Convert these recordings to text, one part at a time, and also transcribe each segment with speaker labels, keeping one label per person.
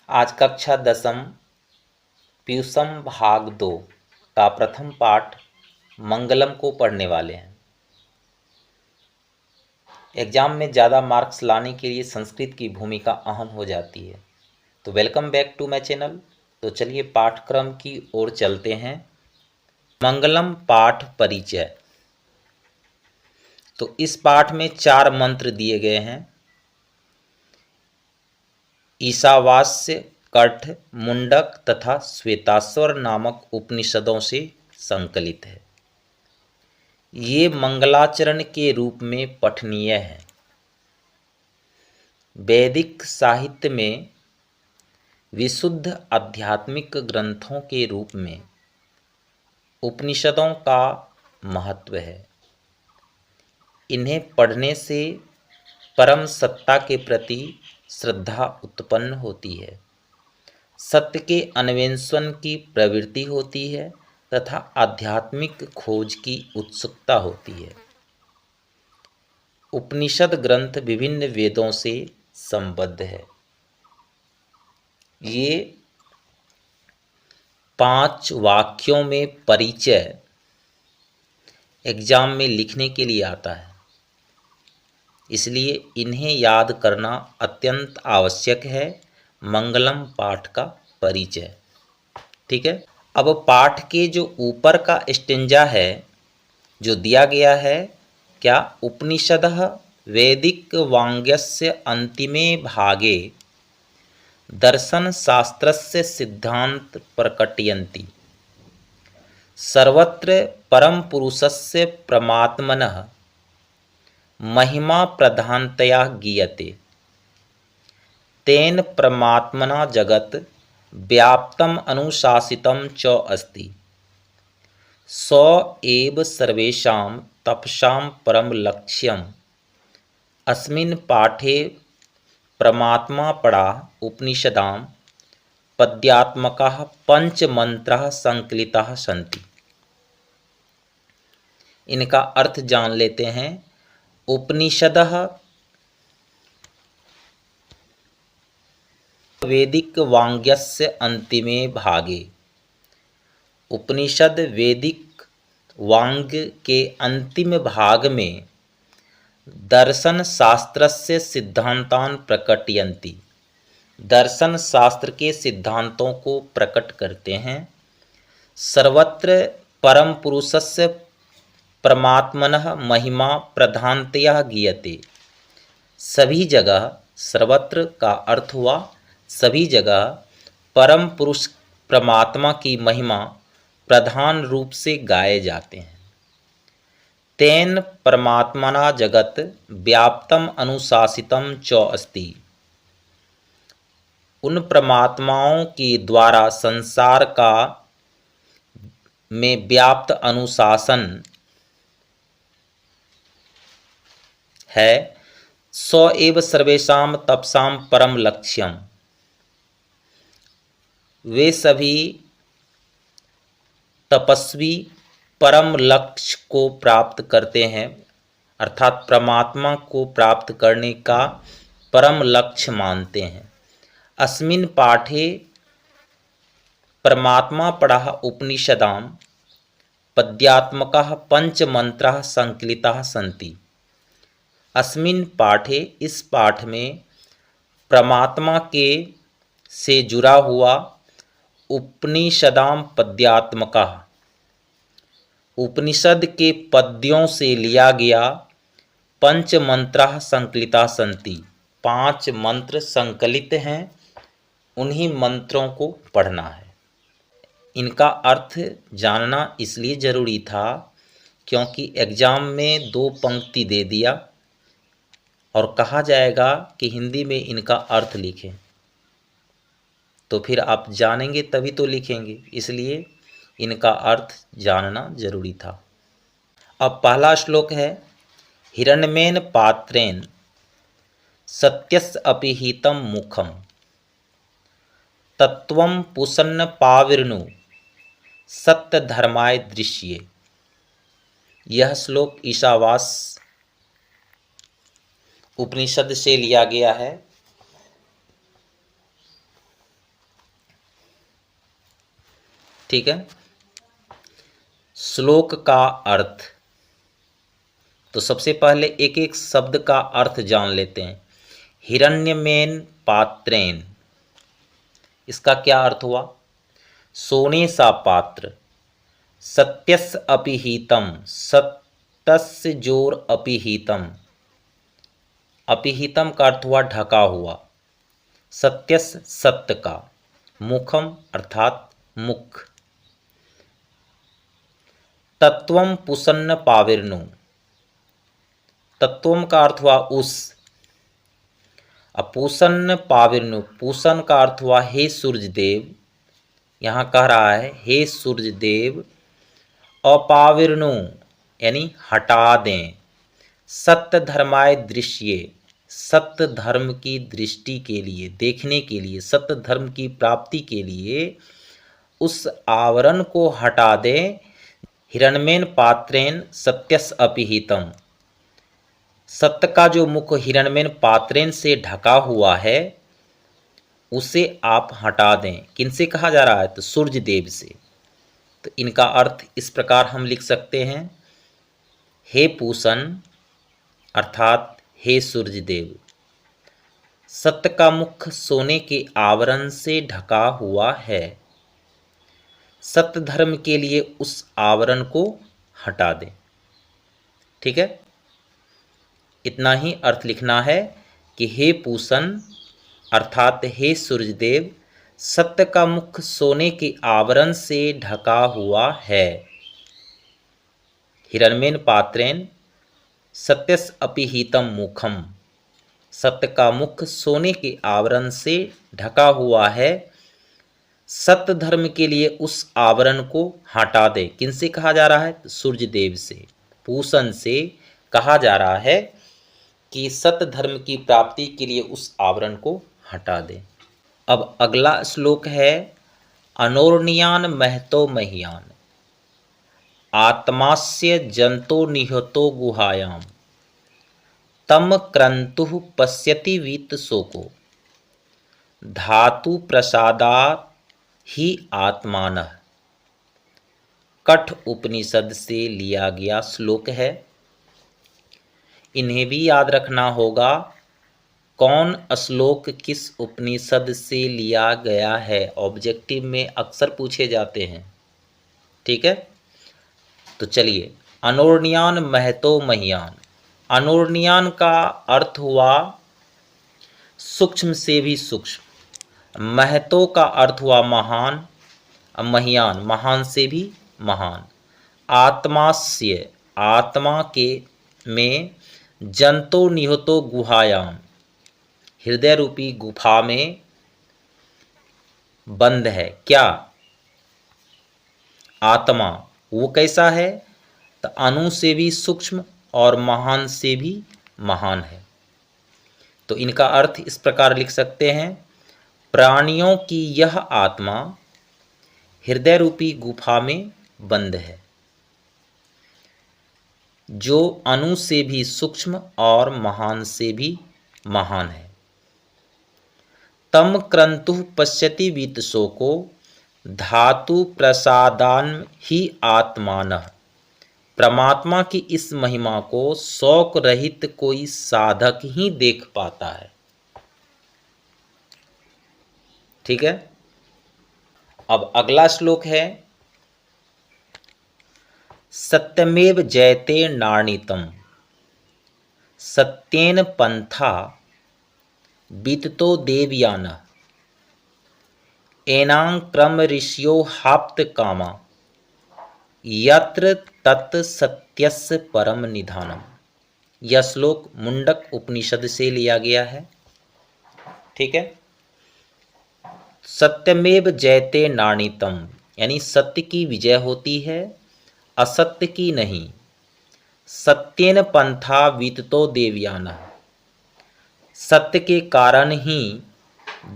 Speaker 1: आज कक्षा 10वीं प्यूसम भाग 2 का प्रथम पाठ मंगलम को पढ़ने वाले हैं। एग्जाम में ज़्यादा मार्क्स लाने के लिए संस्कृत की भूमिका अहम हो जाती है। तो welcome back to my channel. तो चलिए पाठ्यक्रम की ओर चलते हैं। मंगलम पाठ परिचय। तो इस पाठ में 4 मंत्र दिए गए हैं। ईशावास्य, कठ, मुंडक तथा श्वेताश्वर नामक उपनिषदों से संकलित है। ये मंगलाचरण के रूप में पठनीय है। वैदिक साहित्य में विशुद्ध आध्यात्मिक ग्रंथों के रूप में उपनिषदों का महत्व है। इन्हें पढ़ने से परम सत्ता के प्रति श्रद्धा उत्पन्न होती है, सत्य के अन्वेषण की प्रवृत्ति होती है तथा आध्यात्मिक खोज की उत्सुकता होती है। उपनिषद ग्रंथ विभिन्न वेदों से संबद्ध है। ये 5 वाक्यों में परिचय एग्जाम में लिखने के लिए आता है, इसलिए इन्हें याद करना अत्यंत आवश्यक है। मंगलम पाठ का परिचय, ठीक है। अब पाठ के जो ऊपर का स्टेंजा है जो दिया गया है, क्या उपनिषदः वैदिक वाङ्मयस्य अन्तिमे भागे दर्शन शास्त्रस्य सिद्धांत प्रकटयन्ति, सर्वत्र परम पुरुषस्य परमात्मनः महिमा प्रधानतया गीयते, तेन परमात्मना जगत् व्याप्तम अनुशासितम च अस्ति, स एव सर्वेषां तपसां परम लक्ष्यम्। अस्मिन् पाठे परमात्मा पड़ा उपनिषदां पद्यात्मकाः 5 मंत्राः संकलिताः सन्ति। इनका अर्थ जान लेते हैं। उपनिषदः वैदिक वाङ्मयस्य अन्तिमे भागे। उपनिषद वैदिक वाङ्मय के अंतिम भाग में दर्शन शास्त्रस्य सिद्धांतान प्रकटयन्ति, दर्शन शास्त्र के सिद्धांतों को प्रकट करते हैं। सर्वत्र परम पुरुषस्य परमात्मनः महिमा प्रधानतया गीयते, सभी जगह, सर्वत्र का अर्थ हुआ सभी जगह, परम पुरुष परमात्मा की महिमा प्रधान रूप से गाए जाते हैं। तेन परमात्मना जगत व्याप्तम अनुशासितम च अस्ति, उन परमात्माओं के द्वारा संसार का में व्याप्त अनुशासन है। स एव सर्वेषां तपसां परम लक्ष्यम्, वे सभी तपस्वी परम लक्ष्य को प्राप्त करते हैं, अर्थात परमात्मा को प्राप्त करने का परम लक्ष्य मानते हैं। अस्मिन् पाठे परमात्मा पढ़ा उपनिषदां पद्यात्मकाः 5 मंत्राः संकलिताः सन्ति। अस्मिन् पाठे, इस पाठ में परमात्मा के से जुड़ा हुआ उपनिषदां पद्यात्मकाः, उपनिषद के पद्यों से लिया गया 5 मंत्राः संकलिताः सन्ति, 5 मंत्र संकलित हैं, उन्हीं मंत्रों को पढ़ना है। इनका अर्थ जानना इसलिए जरूरी था क्योंकि एग्जाम में 2 पंक्ति दे दिया और कहा जाएगा कि हिंदी में इनका अर्थ लिखें, तो फिर आप जानेंगे तभी तो लिखेंगे, इसलिए इनका अर्थ जानना जरूरी था। अब पहला श्लोक है। हिरण्यमेन पात्रेण सत्यस्य अपि हितं मुखम, तत्त्वं पुसन्न पाविर्नु सत्य धर्माय दृश्ये। यह श्लोक ईशावास्य उपनिषद से लिया गया है। ठीक है। श्लोक का अर्थ, तो सबसे पहले एक एक शब्द का अर्थ जान लेते हैं। हिरण्यमेन पात्रेन, इसका क्या अर्थ हुआ? सोने सा पात्र। सत्यस्य अपिहितम, सत्यस्य जोर अपिहितम, अपिहितम का अर्थ हुआ ढका हुआ। सत्यस्य सत्य का। मुखम अर्थात मुख। तत्वम पुसन्न पाविर्नु, तत्वम का अर्थ हुआ उस। अपूसन्न पाविर्नु, पूसन का अर्थ हुआ हे सूर्य देव। यहाँ कह रहा है हे सूर्य देव, अपाविर्नु यानी हटा दें। सत्य धर्माय दृश्ये, सत्य धर्म की दृष्टि के लिए, देखने के लिए, सत्य धर्म की प्राप्ति के लिए उस आवरण को हटा दें। हिरण्यमेन पात्रेन सत्यस अपिहितम, सत्य का जो मुख हिरण्यमेन पात्रेन से ढका हुआ है उसे आप हटा दें। किनसे कहा जा रहा है? तो सूर्य देव से। तो इनका अर्थ इस प्रकार हम लिख सकते हैं, हे पूसन अर्थात हे सूर्य देव, सत्य का मुख सोने के आवरण से ढका हुआ है। सत्य धर्म के लिए उस आवरण को हटा दें। ठीक है, इतना ही अर्थ लिखना है कि हे पूसन अर्थात हे सूर्यदेव, सत्य का मुख सोने के आवरण से ढका हुआ है। हिरण्यमेन पात्रेन सत्यस अपिहितम मुखम, सत्य का मुख सोने के आवरण से ढका हुआ है। सत्य धर्म के लिए उस आवरण को हटा दे। किनसे कहा जा रहा है? सूर्य देव से, पूसन से कहा जा रहा है कि सत्य धर्म की प्राप्ति के लिए उस आवरण को हटा दे। अब अगला श्लोक है, अनोर्नियान महतो मह्यान, आत्मास्य जंतो निहतो गुहायाम, तम क्रंतु पश्यति वीत शोको, धातु प्रसादात ही आत्मानः। कठ उपनिषद से लिया गया श्लोक है। इन्हें भी याद रखना होगा कौन श्लोक किस उपनिषद से लिया गया है, ऑब्जेक्टिव में अक्सर पूछे जाते हैं। ठीक है, तो चलिए, अनोर्नियान महतो मह्यान। अनोर्नियान का अर्थ हुआ सूक्ष्म से भी सूक्ष्म, महतो का अर्थ हुआ महान, मह्यान महान से भी महान। आत्मास्य आत्मा के में, जंतो निहतो गुहायाम हृदय रूपी गुफा में बंद है। क्या? आत्मा। वो कैसा है? तो अणु से भी सूक्ष्म और महान से भी महान है। तो इनका अर्थ इस प्रकार लिख सकते हैं, प्राणियों की यह आत्मा हृदय रूपी गुफा में बंद है, जो अणु से भी सूक्ष्म और महान से भी महान है। तम क्रंतु पश्यति वीत शोको, धातु प्रसादान ही आत्मानः। परमात्मा की इस महिमा को शौक रहित कोई साधक ही देख पाता है। ठीक है, अब अगला श्लोक है, सत्यमेव जयते नार्णितम, सत्येन पंथा बीततो देवयानः, एनां क्रम ऋषियो हाप्त कामा, यत्र तत् सत्यस्य परम निधानम। यह श्लोक मुंडक उपनिषद से लिया गया है। ठीक है, सत्यमेव जयते नार्णितम यानी सत्य की विजय होती है, असत्य की नहीं। सत्येन पंथा वीततो देवयानः, सत्य के कारण ही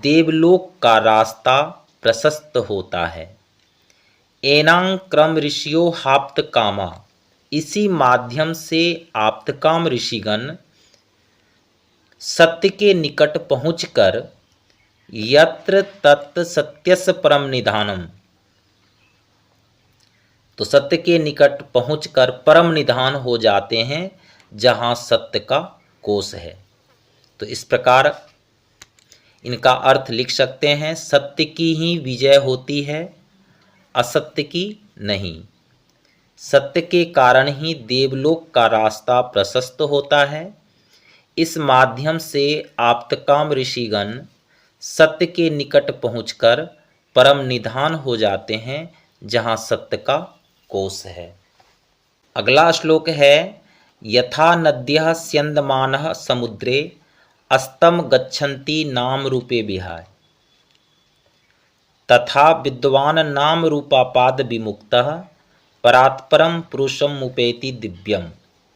Speaker 1: देवलोक का रास्ता प्रशस्त होता है। एनां क्रम ऋषियो हाप्त कामा, इसी माध्यम से आप्तकाम ऋषिगण सत्य के निकट पहुंचकर यत्र तत् सत्यस्य परम निधानम, तो सत्य के निकट पहुंचकर परम निधान हो जाते हैं जहां सत्य का कोश है। तो इस प्रकार इनका अर्थ लिख सकते हैं, सत्य की ही विजय होती है, असत्य की नहीं। सत्य के कारण ही देवलोक का रास्ता प्रशस्त होता है। इस माध्यम से आप्तकाम ऋषिगण सत्य के निकट पहुंचकर परम निधान हो जाते हैं जहां सत्य का कोश है। अगला श्लोक है, यथा नद्यः स्यन्दमानः समुद्रे अस्तं गच्छन्ति नाम रूपे विहाय तथा विद्वान नाम रूपापाद विमुक्तः परात्परम पुरुषम उपेति दिव्यम।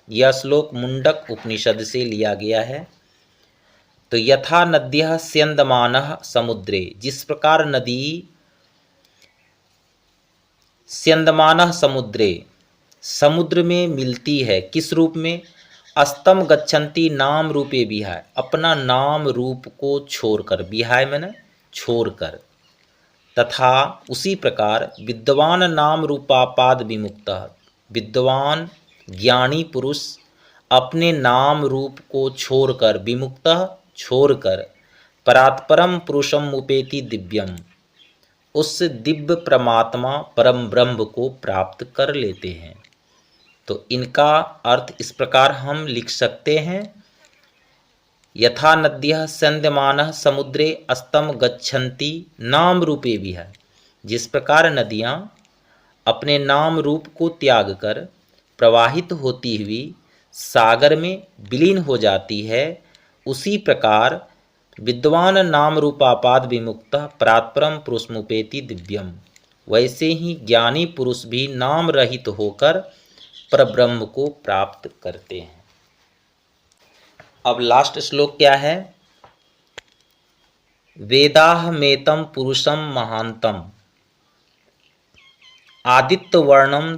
Speaker 1: यह श्लोक मुंडक उपनिषद से लिया गया है। तो यथा नद्यः स्यन्दमानः समुद्रे, जिस प्रकार नदी स्यन्दमानः समुद्रे, समुद्र में मिलती है, किस रूप में, अस्तम गच्छन्ति नाम रूपे विहाय, अपना नाम रूप को छोड़कर, विहाय मैंने छोड़कर, तथा उसी प्रकार विद्वान नाम रूपापाद विमुक्तः, विद्वान ज्ञानी पुरुष अपने नाम रूप को छोड़कर, विमुक्तः छोड़कर, परात्परम पुरुषम उपेति दिव्यम, उस दिव्य परमात्मा परम ब्रह्म को प्राप्त कर लेते हैं। तो इनका अर्थ इस प्रकार हम लिख सकते हैं, यथा नद्यः स्यन्दमानः समुद्रे अस्तं गच्छन्ति नाम रूपे विहाय, जिस प्रकार नदियाँ अपने नाम रूप को त्याग कर प्रवाहित होती हुई सागर में विलीन हो जाती है, उसी प्रकार विद्वान नाम रूपापाद विमुक्तः परात्परम पुरुषमुपेति दिव्यम, वैसे ही ज्ञानी पुरुष भी नाम रहित होकर परब्रह्म को प्राप्त करते हैं। अब लास्ट श्लोक क्या है, वेदाहमेतं पुरुषं महांतम आदित्यवर्णं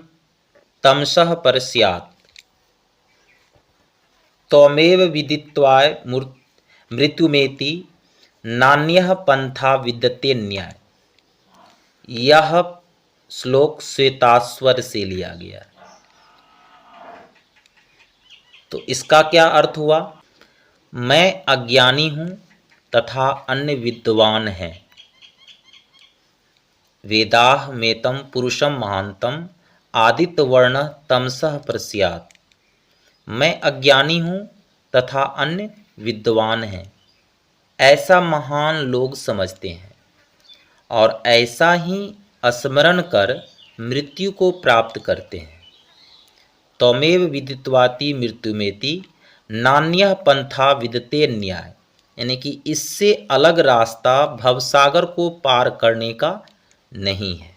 Speaker 1: तमसः परस्यात् त्वमेव विदित्वा मृत्युमेति नान्यः पंथा विद्यते न्याय। यह श्लोक श्वेताश्वर से लिया गया। तो इसका क्या अर्थ हुआ, मैं अज्ञानी हूं तथा अन्य विद्वान हैं। वेदाहमेतं पुरुषं महांतम आदित्यवर्ण तमसः प्रस्यात्, मैं अज्ञानी हूं तथा अन्य विद्वान हैं, ऐसा महान लोग समझते हैं और ऐसा ही स्मरण कर मृत्यु को प्राप्त करते हैं। त्वमेव विदित्वाति मृत्युमेति नान्यः पंथा विदते न्याय, यानी कि इससे अलग रास्ता भवसागर को पार करने का नहीं है।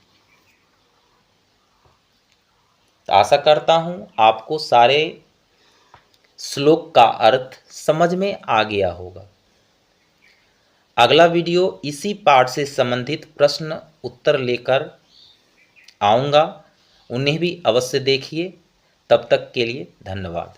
Speaker 1: तो आशा करता हूं आपको सारे श्लोक का अर्थ समझ में आ गया होगा। अगला वीडियो इसी पाठ से संबंधित प्रश्न उत्तर लेकर आऊँगा, उन्हें भी अवश्य देखिए। तब तक के लिए धन्यवाद।